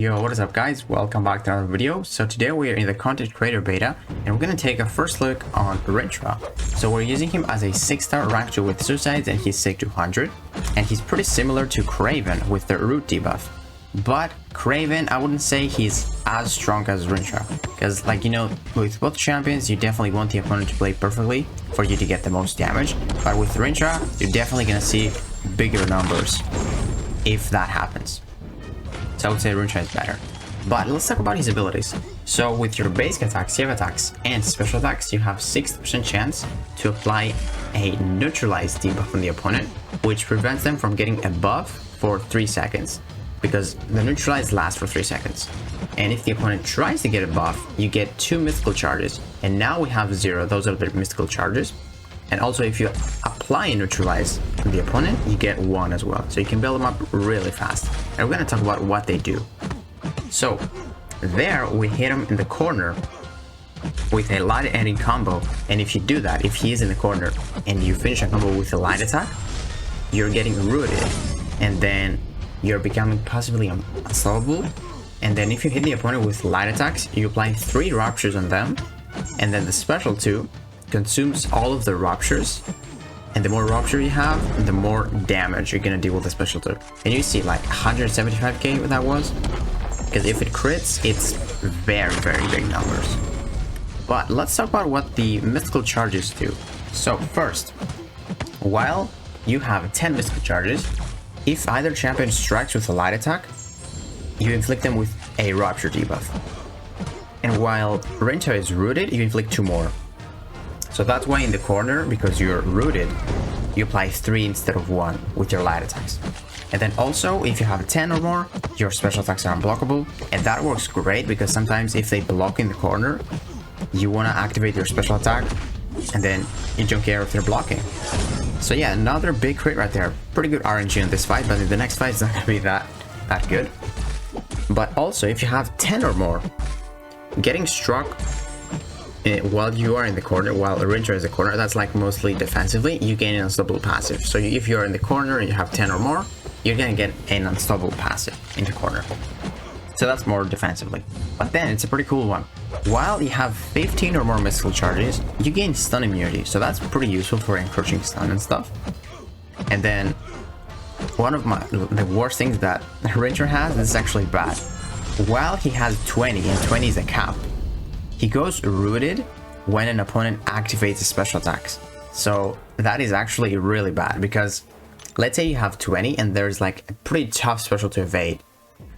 Yo, what is up guys? Welcome back to another video. So today we are in the content creator beta and we're going to take a first look on Rintrah. So we're using him as a 6-star rank 2 with suicides and he's sick 200, and he's pretty similar to Kraven with the root debuff. But Kraven, I wouldn't say he's as strong as Rintrah, because with both champions you definitely want the opponent to play perfectly for you to get the most damage, but with Rintrah you're definitely going to see bigger numbers if that happens. So I would say Rintrah is better. But let's talk about his abilities. So with your basic attacks, save attacks, and special attacks, you have 60% chance to apply a neutralize debuff on the opponent, which prevents them from getting a buff for 3 seconds, because the neutralize lasts for 3 seconds. And if the opponent tries to get a buff, you get 2 mythical charges, and now we have 0. Those are the mythical charges. And also if you apply a neutralize on the opponent, you get 1 as well. So you can build them up really fast. And we're going to talk about what they do. So there we hit him in the corner with a light ending combo. And if you do that, if he is in the corner and you finish a combo with a light attack, you're getting rooted. And then you're becoming possibly unstoppable. And then if you hit the opponent with light attacks, you apply 3 ruptures on them. And then the special 2 consumes all of the ruptures, and the more rupture you have, the more damage you're gonna deal with the special 2. And you see like 175k that was, because if it crits, it's very big numbers. But let's talk about what the mythical charges do. So first, while you have 10 mythical charges, if either champion strikes with a light attack, you inflict them with a rupture debuff. And while Rintrah is rooted, you inflict 2 more. So that's why in the corner, because you're rooted, you apply 3 instead of 1 with your light attacks. And then also, if you have 10 or more, your special attacks are unblockable. And that works great because sometimes if they block in the corner, you want to activate your special attack, and then you don't care if they're blocking. So yeah, another big crit right there. Pretty good RNG in this fight, but in the next fight it's not going to be that good. But also, if you have 10 or more, getting struck while you are in the corner, while Rintrah is in the corner, that's like mostly defensively, you gain an unstoppable passive. So if you're in the corner and you have 10 or more, you're gonna get an unstoppable passive in the corner. So that's more defensively. But then it's a pretty cool one. While you have 15 or more mystical charges, you gain stun immunity. So that's pretty useful for encroaching stun and stuff. And then one of the worst things that Rintrah has, this is actually bad. While he has 20, and 20 is a cap, he goes rooted when an opponent activates his special attacks. So that is actually really bad, because let's say you have 20 and there's like a pretty tough special to evade.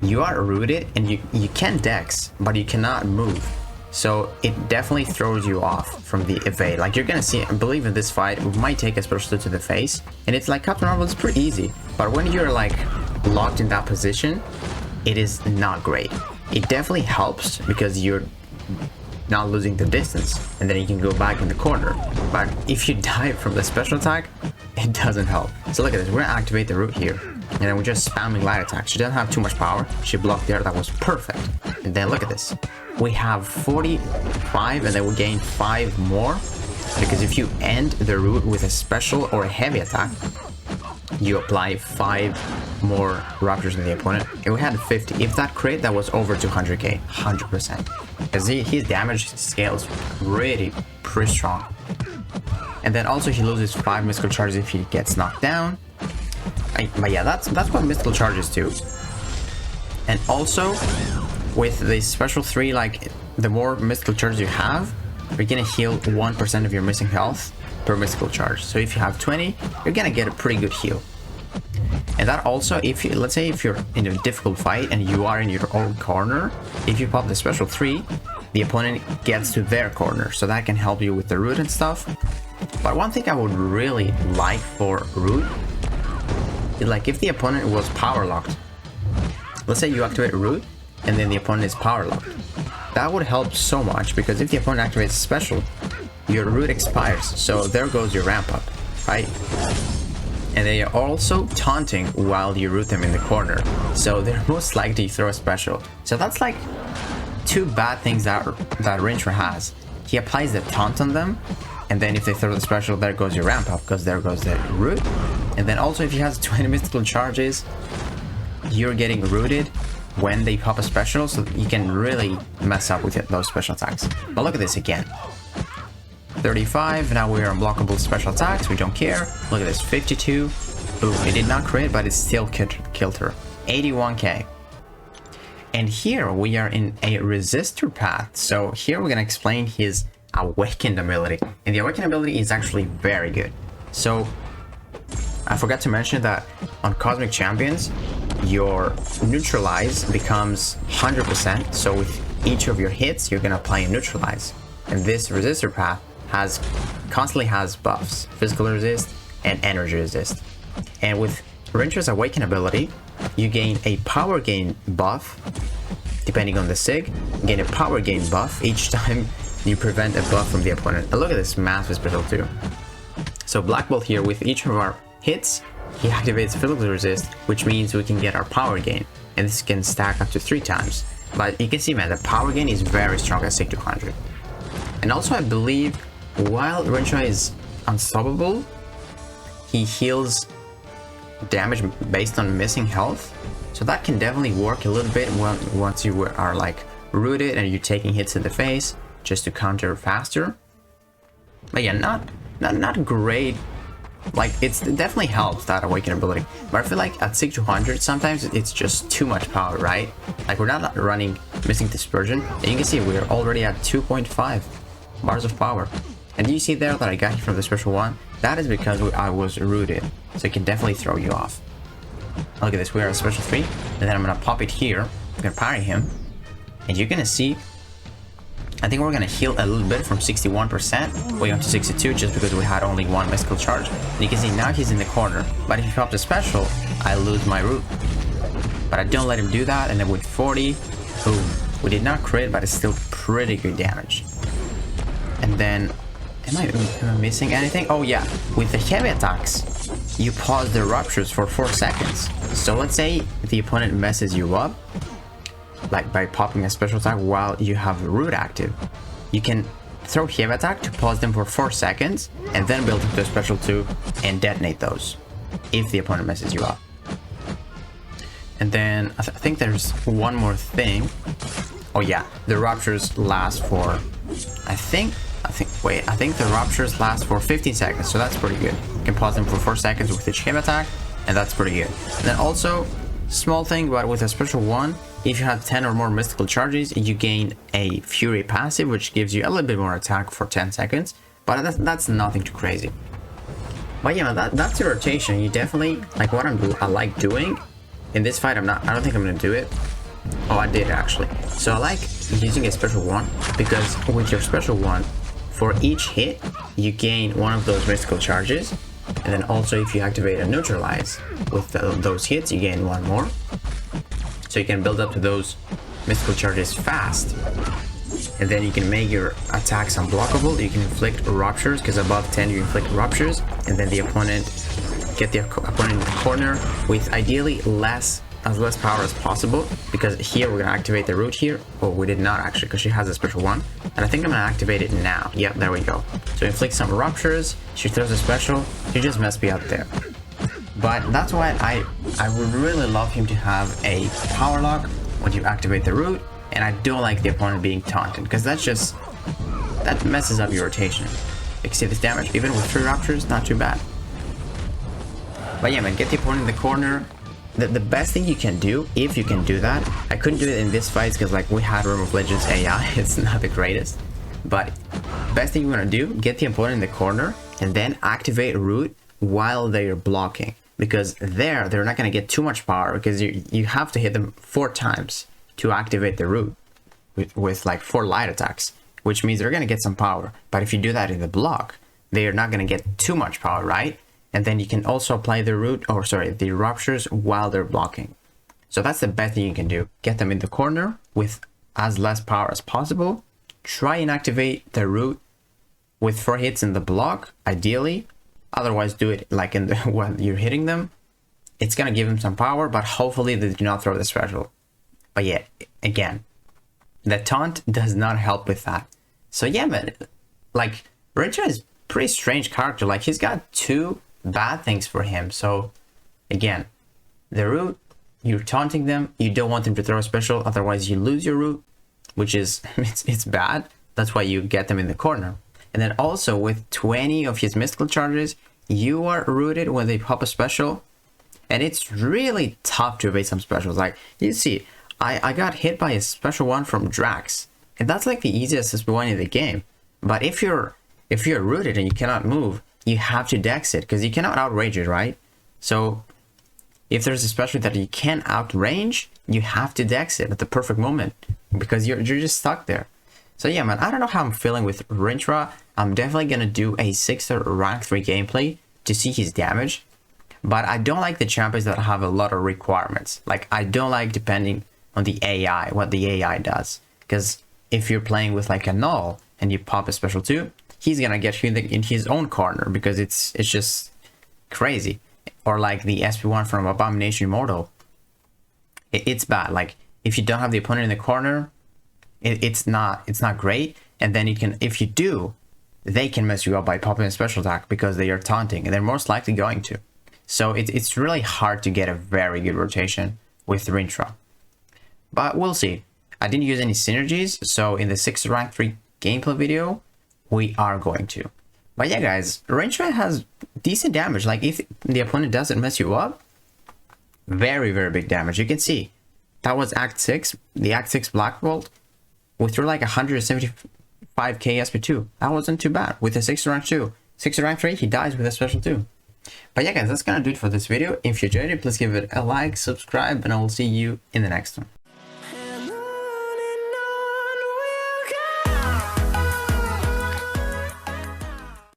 You are rooted and you can dex, but you cannot move. So it definitely throws you off from the evade. Like you're gonna see, I believe in this fight, we might take a special to the face. And it's like Captain Marvel, it's pretty easy. But when you're like locked in that position, it is not great. It definitely helps because you're not losing the distance, and then you can go back in the corner. But if you die from the special attack, it doesn't help. So look at this, we're gonna activate the root here, and then we're just spamming light attack. She doesn't have too much power, she blocked there, that was perfect. And then look at this, we have 45 and then we gain 5 more, because if you end the root with a special or a heavy attack, you apply 5 more ruptures on the opponent, and we had 50. If that crit, that was over 200k, 100%, because his damage scale is pretty strong. And then also he loses 5 mystical charges if he gets knocked down. But yeah, that's what mystical charges do. And also with the special 3, like the more mystical charges you have, you're gonna heal 1% of your missing health per mystical charge. So if you have 20, you're gonna get a pretty good heal. And that also, if you, let's say if you're in a difficult fight and you are in your own corner, if you pop the special 3, the opponent gets to their corner, so that can help you with the root and stuff. But one thing I would really like for root is like if the opponent was power locked. Let's say you activate root and then the opponent is power locked. That would help so much, because if the opponent activates special, your root expires, so there goes your ramp up, right? And they are also taunting while you root them in the corner, so they're most likely to throw a special. So that's like 2 bad things that Rintrah has. He applies the taunt on them, and then if they throw the special, there goes your ramp up, because there goes the root. And then also if he has 20 mystical charges, you're getting rooted, when they pop a special, so you can really mess up with those special attacks. But look at this again. 35, now we're unblockable special attacks, we don't care. Look at this, 52. Boom, it did not crit, but it still killed her. 81k. And here we are in a resistor path. So here we're gonna explain his awakened ability. And the awakened ability is actually very good. So I forgot to mention that on Cosmic Champions, your neutralize becomes 100%. So with each of your hits, you're gonna apply a neutralize. And this resistor path constantly has buffs, physical resist and energy resist. And with Rintrah's awaken ability, you gain a power gain buff depending on the sig. You gain a power gain buff each time you prevent a buff from the opponent. And look at this massive special too. So Black Bolt here, with each of our hits, he activates physical resist, which means we can get our power gain, and this can stack up to 3 times. But you can see, man, the power gain is very strong at 6200. And also I believe while Rintrah is unstoppable, he heals damage based on missing health, so that can definitely work a little bit once you are like rooted and you're taking hits in the face just to counter faster. But yeah, not great. Like, it's definitely helps, that awaken ability, but I feel like at 6200 sometimes it's just too much power, right? Like, we're not running missing dispersion, and you can see we're already at 2.5 bars of power. And you see there that I got it from the special one? That is because I was rooted, so it can definitely throw you off. Look at this, we are at special 3, and then I'm gonna pop it here. I'm gonna parry him, and you're gonna see, I think we're gonna heal a little bit from 61% way up to 62 just because we had only one mystical charge. And you can see now he's in the corner, but if he pops a special, I lose my root. But I don't let him do that, and then with 40, boom. We did not crit, but it's still pretty good damage. And then, am I missing anything? Oh yeah, with the heavy attacks, you pause the ruptures for 4 seconds. So let's say the opponent messes you up, like by popping a special attack while you have root active. You can throw heavy attack to pause them for 4 seconds, and then build up to a special 2 and detonate those if the opponent messes you up. And then I think there's one more thing. Oh yeah, the ruptures last for, I think the ruptures last for 15 seconds, so that's pretty good. You can pause them for 4 seconds with each heavy attack, and that's pretty good. And then also, small thing, but with a special one, if you have 10 or more mystical charges, you gain a Fury passive, which gives you a little bit more attack for 10 seconds, but that's nothing too crazy. But yeah, that's your rotation. You definitely, like what I like doing. In this fight, I don't think I'm gonna do it. Oh, I did actually. So I like using a special one, because with your special one, for each hit, you gain one of those mystical charges. And then also if you activate a neutralize with those hits, you gain one more. So you can build up to those mystical charges fast. And then you can make your attacks unblockable. You can inflict ruptures, because above 10 you inflict ruptures. And then the opponent, get the opponent in the corner with ideally as less power as possible, because here we're gonna activate the root here. Oh, we did not actually, because she has a special one, and I think I'm gonna activate it now. Yep, there we go. So inflict some ruptures, she throws a special, she just messed me up there. But that's why I would really love him to have a power lock when you activate the root, and I don't like the opponent being taunted, because that messes up your rotation. You can see this damage, even with 3 ruptures, not too bad. But yeah, man, get the opponent in the corner. The best thing you can do, if you can do that, I couldn't do it in this fight because like we had Room of Legends AI, it's not the greatest. But best thing you want to do, get the opponent in the corner and then activate root while they're blocking. Because they're not going to get too much power, because you have to hit them 4 times to activate the root with like 4 light attacks, which means they're going to get some power. But if you do that in the block, they are not going to get too much power, right? And then you can also apply the root, or sorry, the ruptures while they're blocking. So that's the best thing you can do. Get them in the corner with as less power as possible. Try and activate the root with 4 hits in the block, ideally. Otherwise, do it like in the when you're hitting them. It's gonna give them some power, but hopefully they do not throw the special. But yeah, again, the taunt does not help with that. So yeah, man, like Rintrah is pretty strange character. Like he's got 2 bad things for him. So again, the root you're taunting them, you don't want them to throw a special, otherwise you lose your root, which is, it's bad. That's why you get them in the corner. And then also with 20 of his mystical charges, you are rooted when they pop a special. And it's really tough to evade some specials. Like, you see, I got hit by a special one from Drax. And that's like the easiest SP1 in the game. But if you're rooted and you cannot move, you have to dex it, because you cannot outrage it, right? So if there's a special that you can't outrange, you have to dex it at the perfect moment, because you're just stuck there. So yeah, man, I don't know how I'm feeling with Rintrah. I'm definitely gonna do a 6-star rank 3 gameplay to see his damage. But I don't like the champions that have a lot of requirements. Like, I don't like depending on the AI, what the AI does. Because if you're playing with like a null and you pop a special 2, he's gonna get you in his own corner, because it's just crazy. Or like the SP1 from Abomination Immortal. It's bad. Like, if you don't have the opponent in the corner, it's not great. And then you can, if you do, they can mess you up by popping a special attack, because they are taunting, and they're most likely going to. So it's really hard to get a very good rotation with Rintrah. But we'll see. I didn't use any synergies, so in the 6 rank 3 gameplay video, we are going to. But yeah, guys, Rintrah has decent damage. Like, if the opponent doesn't mess you up, very, very big damage. You can see, that was Act 6, the Act 6 Black Bolt. We threw like 175k SP2. That wasn't too bad with a 6 rank 2. 6 rank 3, he dies with a special 2. But yeah, guys, that's gonna do it for this video. If you enjoyed it, please give it a like, subscribe, and I will see you in the next one.